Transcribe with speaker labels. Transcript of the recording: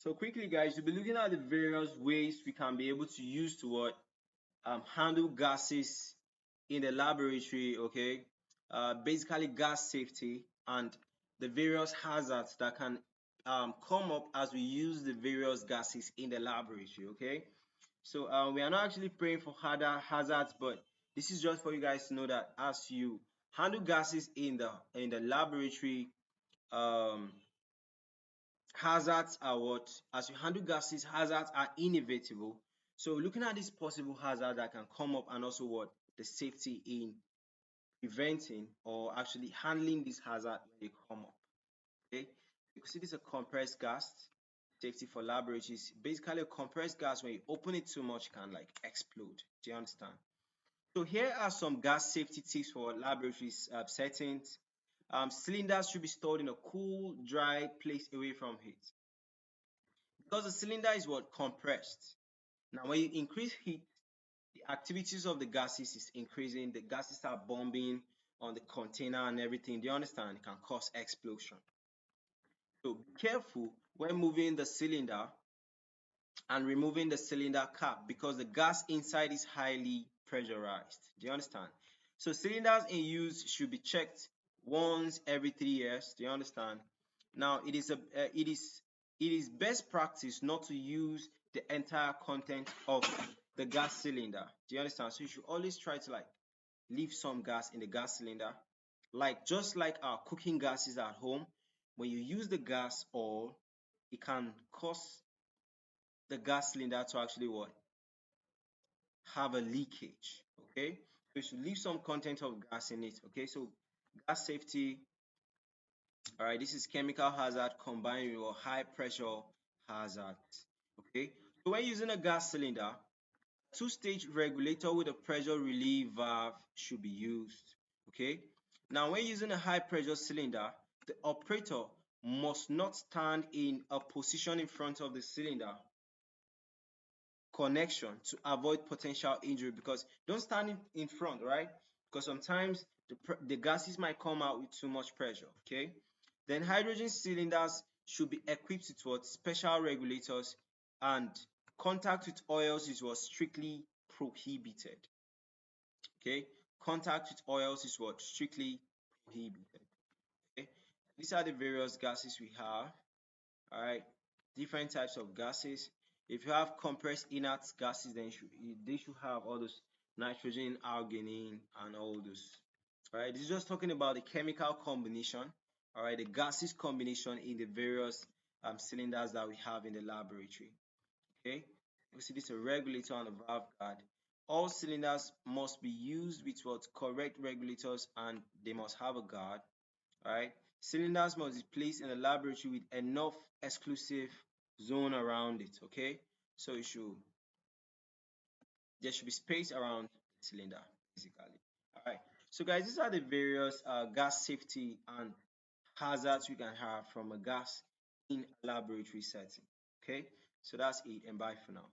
Speaker 1: So quickly, guys, we'll be looking at the various ways we can be able to use to what handle gases in the laboratory. Okay, basically gas safety and the various hazards that can come up as we use the various gases in the laboratory. Okay, so we are not actually praying for harder hazards, but this is just for you guys to know that as you handle gases in the laboratory, um, hazards are what? As you handle gases, hazards are inevitable. So looking at this possible hazard that can come up and also what? The safety in preventing or actually handling this hazard when they come up. Okay, you can see this is a compressed gas. Safety for laboratories. Basically, a compressed gas, when you open it too much, can like explode. Do you understand? So here are some gas safety tips for laboratories settings. Cylinders should be stored in a cool, dry place away from heat because the cylinder is what? Compressed. Now, when you increase heat, the activities of the gases is increasing. The gases are bombing on the container and everything. Do you understand? It can cause explosion. So be careful when moving the cylinder and removing the cylinder cap because the gas inside is highly pressurized. Do you understand? So cylinders in use should be checked once every 3 years. Do you understand? Now it is best practice not to use the entire content of the gas cylinder. Do you understand? So you should always try to like leave some gas in the gas cylinder. Like just like our cooking gases at home, when you use the gas oil, it can cause the gas cylinder to actually what? Have a leakage. Okay, so you should leave some content of gas in it. Okay, so gas safety. All right, this is chemical hazard combined with high pressure hazard. Okay, so when using a gas cylinder, two-stage regulator with a pressure relief valve should be used. Okay, now when using a high pressure cylinder, the operator must not stand in a position in front of the cylinder connection to avoid potential injury, because don't stand in front, right? Because sometimes the gases might come out with too much pressure. Okay, then hydrogen cylinders should be equipped with what? Special regulators, and contact with oils is what? Strictly prohibited. Okay, contact with oils is what? Strictly prohibited. Okay, these are the various gases we have. All right, different types of gases. If you have compressed inert gases, then they should have all those nitrogen, argon, and all those. All right, this is just talking about the chemical combination. All right, the gases combination in the various cylinders that we have in the laboratory. Okay, you see this is a regulator and a valve guard. All cylinders must be used with what? Correct regulators, and they must have a guard. All right, cylinders must be placed in a laboratory with enough exclusive zone around it. Okay, so there should be space around the cylinder basically. All right, so guys, these are the various gas safety and hazards we can have from a gas in a laboratory setting. Okay, so that's it, and bye for now.